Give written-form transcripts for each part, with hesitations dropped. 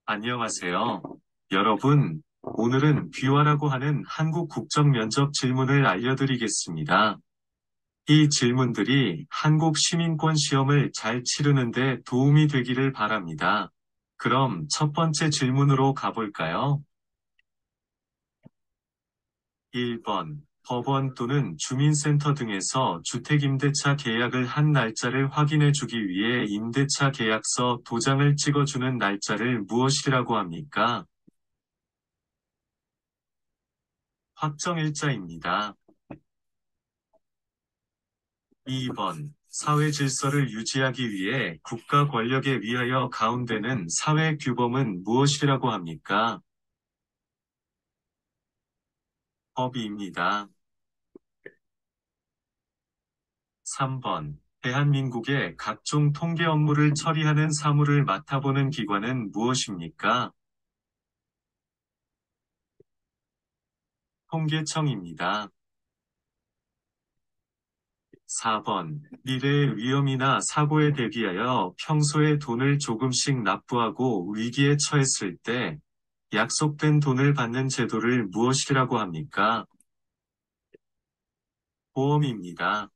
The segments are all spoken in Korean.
안녕하세요. 여러분, 오늘은 귀화라고 하는 한국 국적 면접 질문을 알려드리겠습니다. 이 질문들이 한국 시민권 시험을 잘 치르는 데 도움이 되기를 바랍니다. 그럼 첫 번째 질문으로 가볼까요? 1번. 법원 또는 주민센터 등에서 주택임대차 계약을 한 날짜를 확인해 주기 위해 임대차 계약서 도장을 찍어주는 날짜를 무엇이라고 합니까? 확정일자입니다. 2번. 사회 질서를 유지하기 위해 국가 권력에 의하여 가운데는 사회 규범은 무엇이라고 합니까? 법입니다. 3번. 대한민국의 각종 통계 업무를 처리하는 사무를 맡아보는 기관은 무엇입니까? 통계청입니다. 4번. 미래의 위험이나 사고에 대비하여 평소에 돈을 조금씩 납부하고 위기에 처했을 때 약속된 돈을 받는 제도를 무엇이라고 합니까? 보험입니다.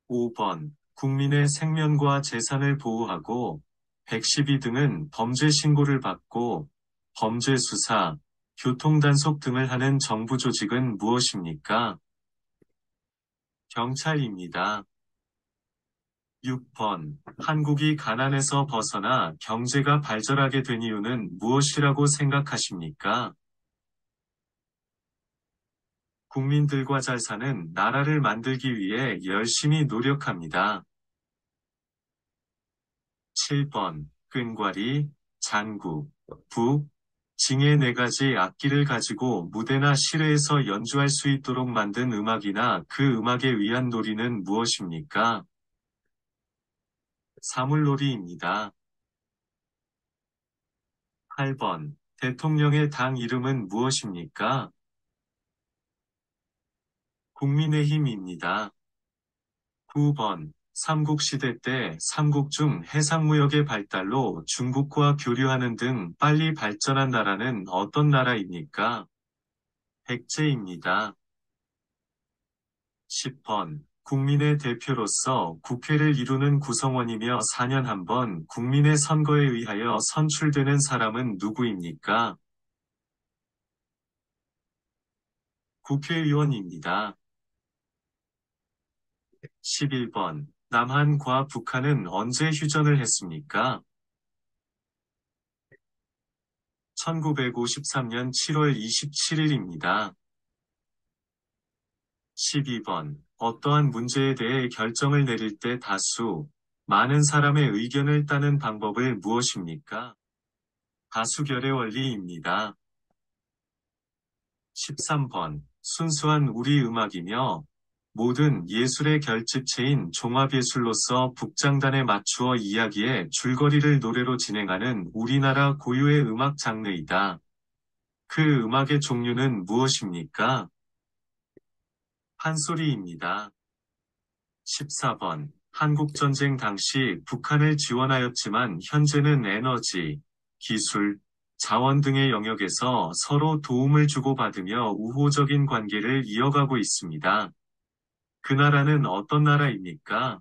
5번. 국민의 생명과 재산을 보호하고 112 등은 범죄 신고를 받고 범죄 수사, 교통단속 등을 하는 정부 조직은 무엇입니까? 경찰입니다. 6번. 한국이 가난에서 벗어나 경제가 발전하게 된 이유는 무엇이라고 생각하십니까? 국민들과 잘 사는 나라를 만들기 위해 열심히 노력합니다. 7번. 끈과리, 장구, 북, 징의 네 가지 악기를 가지고 무대나 시례에서 연주할 수 있도록 만든 음악이나 그 음악에 의한 놀이는 무엇입니까? 사물놀이입니다. 8번. 대통령의 당 이름은 무엇입니까? 국민의힘입니다. 9번. 삼국시대 때 삼국 중 해상무역의 발달로 중국과 교류하는 등 빨리 발전한 나라는 어떤 나라입니까? 백제입니다. 10번. 국민의 대표로서 국회를 이루는 구성원이며 4년 한 번 국민의 선거에 의하여 선출되는 사람은 누구입니까? 국회의원입니다. 11번. 남한과 북한은 언제 휴전을 했습니까? 1953년 7월 27일입니다. 12번. 어떠한 문제에 대해 결정을 내릴 때 많은 사람의 의견을 따는 방법을 무엇입니까? 다수결의 원리입니다. 13번. 순수한 우리 음악이며 모든 예술의 결집체인 종합예술로서 북장단에 맞추어 이야기의 줄거리를 노래로 진행하는 우리나라 고유의 음악 장르이다. 그 음악의 종류는 무엇입니까? 판소리입니다. 14번. 한국전쟁 당시 북한을 지원하였지만 현재는 에너지, 기술, 자원 등의 영역에서 서로 도움을 주고받으며 우호적인 관계를 이어가고 있습니다. 그 나라는 어떤 나라입니까?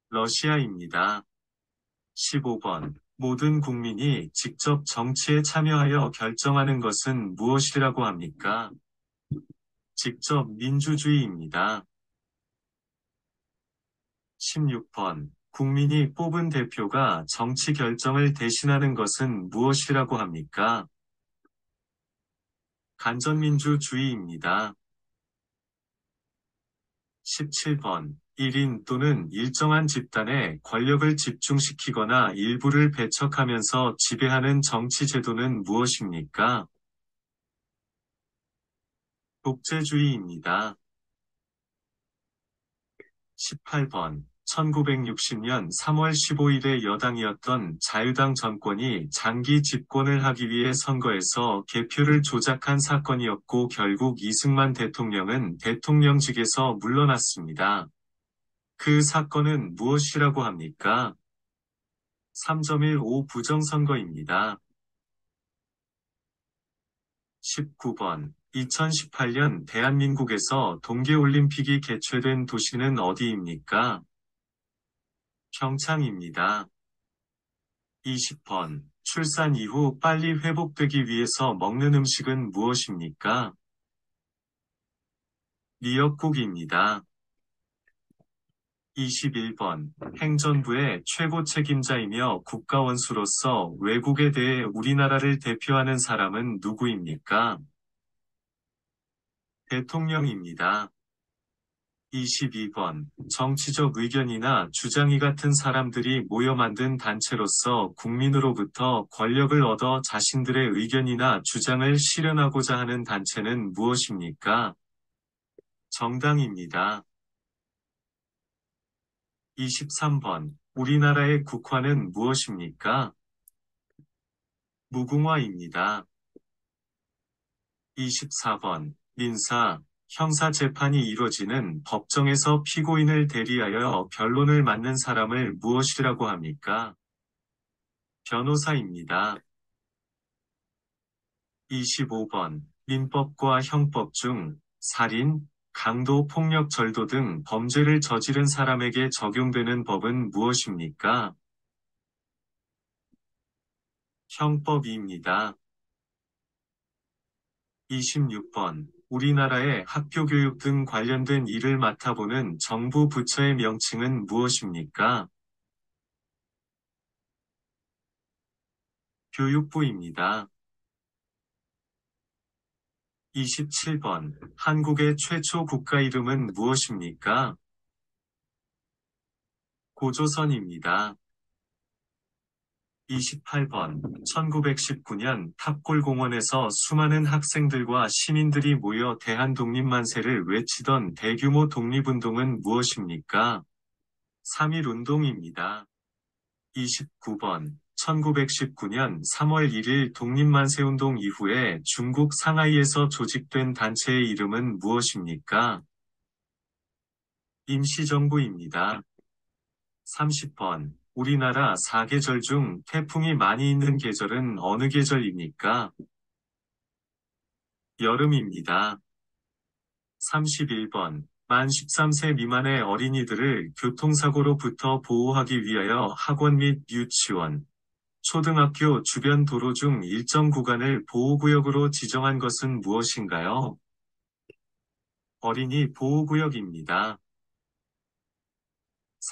러시아입니다. 15번. 모든 국민이 직접 정치에 참여하여 결정하는 것은 무엇이라고 합니까? 직접 민주주의입니다. 16번. 국민이 뽑은 대표가 정치 결정을 대신하는 것은 무엇이라고 합니까? 간전민주주의입니다. 17번. 1인 또는 일정한 집단에 권력을 집중시키거나 일부를 배척하면서 지배하는 정치 제도는 무엇입니까? 독재주의입니다. 18번. 1960년 3월 15일에 여당이었던 자유당 정권이 장기 집권을 하기 위해 선거에서 개표를 조작한 사건이었고 결국 이승만 대통령은 대통령직에서 물러났습니다. 그 사건은 무엇이라고 합니까? 3.15 부정선거입니다. 19번. 2018년 대한민국에서 동계올림픽이 개최된 도시는 어디입니까? 평창입니다. 20번. 출산 이후 빨리 회복되기 위해서 먹는 음식은 무엇입니까? 미역국입니다. 21번. 행정부의 최고 책임자이며 국가원수로서 외국에 대해 우리나라를 대표하는 사람은 누구입니까? 대통령입니다. 22번. 정치적 의견이나 주장이 같은 사람들이 모여 만든 단체로서 국민으로부터 권력을 얻어 자신들의 의견이나 주장을 실현하고자 하는 단체는 무엇입니까? 정당입니다. 23번. 우리나라의 국화는 무엇입니까? 무궁화입니다. 24번. 민사, 형사 재판이 이뤄지는 법정에서 피고인을 대리하여 변론을 맡는 사람을 무엇이라고 합니까? 변호사입니다. 25번. 민법과 형법 중 살인, 강도, 폭력, 절도 등 범죄를 저지른 사람에게 적용되는 법은 무엇입니까? 형법입니다. 26번. 우리나라의 학교 교육 등 관련된 일을 맡아보는 정부 부처의 명칭은 무엇입니까? 교육부입니다. 27번. 한국의 최초 국가 이름은 무엇입니까? 고조선입니다. 28번. 1919년 탑골공원에서 수많은 학생들과 시민들이 모여 대한독립만세를 외치던 대규모 독립운동은 무엇입니까? 3.1운동입니다. 29번. 1919년 3월 1일 독립만세운동 이후에 중국 상하이에서 조직된 단체의 이름은 무엇입니까? 임시정부입니다. 30번. 우리나라 4계절 중 태풍이 많이 있는 계절은 어느 계절입니까? 여름입니다. 31번. 만 13세 미만의 어린이들을 교통사고로부터 보호하기 위하여 학원 및 유치원, 초등학교 주변 도로 중 일정 구간을 보호구역으로 지정한 것은 무엇인가요? 어린이 보호구역입니다.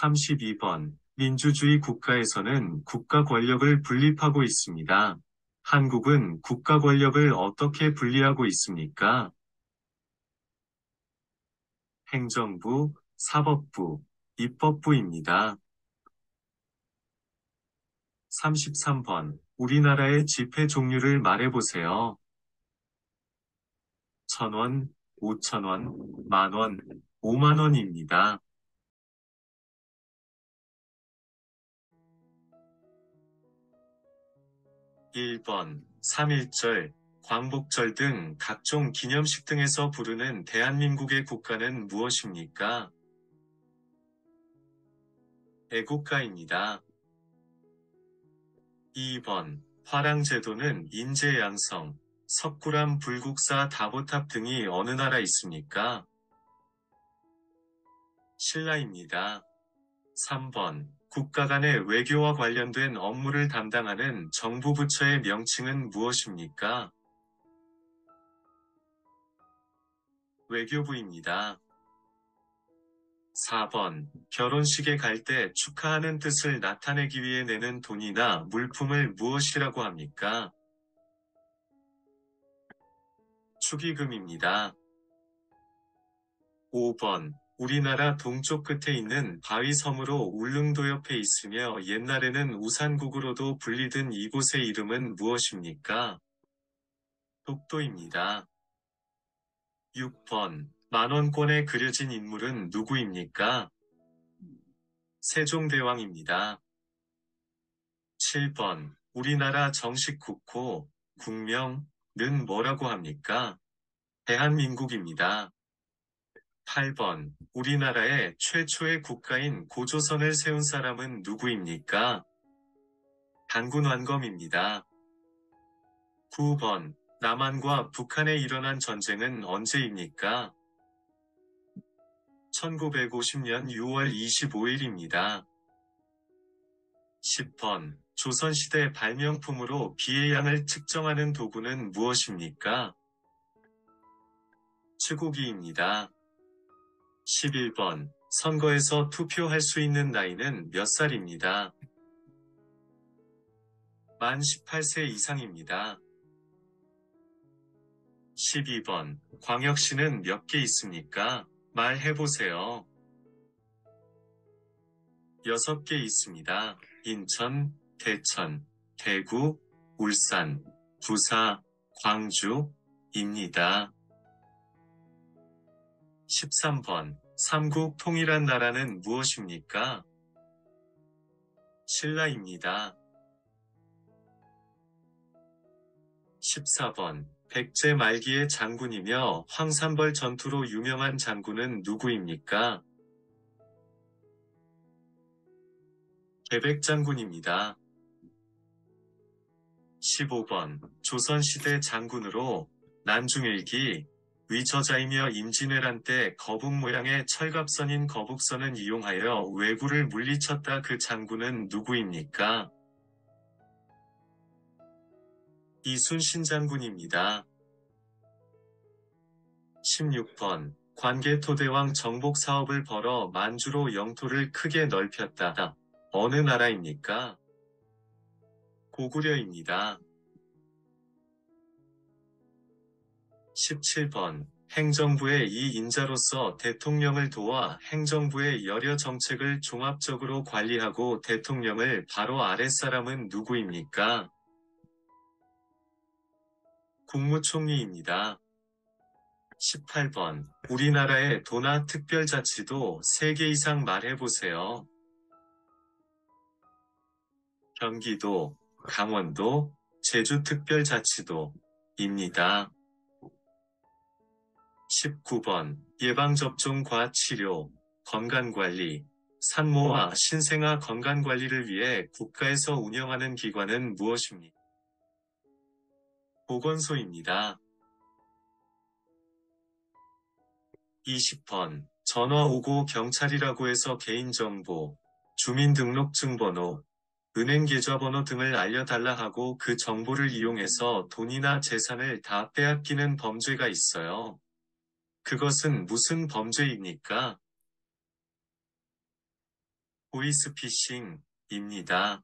32번. 민주주의 국가에서는 국가 권력을 분립하고 있습니다. 한국은 국가 권력을 어떻게 분리하고 있습니까? 행정부, 사법부, 입법부입니다. 33번. 우리나라의 지폐 종류를 말해보세요. 1,000원, 5,000원, 만원, 5만원입니다. 1번. 3.1절, 광복절 등 각종 기념식 등에서 부르는 대한민국의 국가는 무엇입니까? 애국가입니다. 2번. 화랑제도는 인제양성, 석굴암 불국사 다보탑 등이 어느 나라 있습니까? 신라입니다. 3번. 국가 간의 외교와 관련된 업무를 담당하는 정부 부처의 명칭은 무엇입니까? 외교부입니다. 4번. 결혼식에 갈 때 축하하는 뜻을 나타내기 위해 내는 돈이나 물품을 무엇이라고 합니까? 축의금입니다. 5번. 우리나라 동쪽 끝에 있는 바위섬으로 울릉도 옆에 있으며 옛날에는 우산국으로도 불리던 이곳의 이름은 무엇입니까? 독도입니다. 6번. 만원권에 그려진 인물은 누구입니까? 세종대왕입니다. 7번. 우리나라 정식 국호, 국명은 뭐라고 합니까? 대한민국입니다. 8번. 우리나라의 최초의 국가인 고조선을 세운 사람은 누구입니까? 단군 완검입니다. 9번. 남한과 북한에 일어난 전쟁은 언제입니까? 1950년 6월 25일입니다. 10번. 조선시대 발명품으로 비의 양을 측정하는 도구는 무엇입니까? 치고기입니다. 11번. 선거에서 투표할 수 있는 나이는 몇 살입니다? 만 18세 이상입니다. 12번. 광역시는 몇 개 있습니까? 말해보세요. 6개 있습니다. 인천, 대천, 대구, 울산, 부사, 광주입니다. 13번. 삼국 통일한 나라는 무엇입니까? 신라입니다. 14번. 백제 말기의 장군이며 황산벌 전투로 유명한 장군은 누구입니까? 계백장군입니다. 15번. 조선시대 장군으로 난중일기 위저자이며 임진왜란 때 거북 모양의 철갑선인 거북선을 이용하여 왜구를 물리쳤다. 그 장군은 누구입니까? 이순신 장군입니다. 16번. 관개토대왕 정복 사업을 벌어 만주로 영토를 크게 넓혔다. 어느 나라입니까? 고구려입니다. 17번. 행정부의 이 인자로서 대통령을 도와 행정부의 여러 정책을 종합적으로 관리하고 대통령을 바로 아랫사람은 누구입니까? 국무총리입니다. 18번. 우리나라의 도나 특별자치도 3개 이상 말해보세요. 경기도, 강원도, 제주특별자치도입니다. 19번. 예방접종과 치료, 건강관리, 산모와 신생아 건강관리를 위해 국가에서 운영하는 기관은 무엇입니까? 보건소입니다. 20번. 전화 오고 경찰이라고 해서 개인정보, 주민등록증번호, 은행계좌번호 등을 알려달라 하고 그 정보를 이용해서 돈이나 재산을 다 빼앗기는 범죄가 있어요. 그것은 무슨 범죄입니까? 보이스피싱입니다.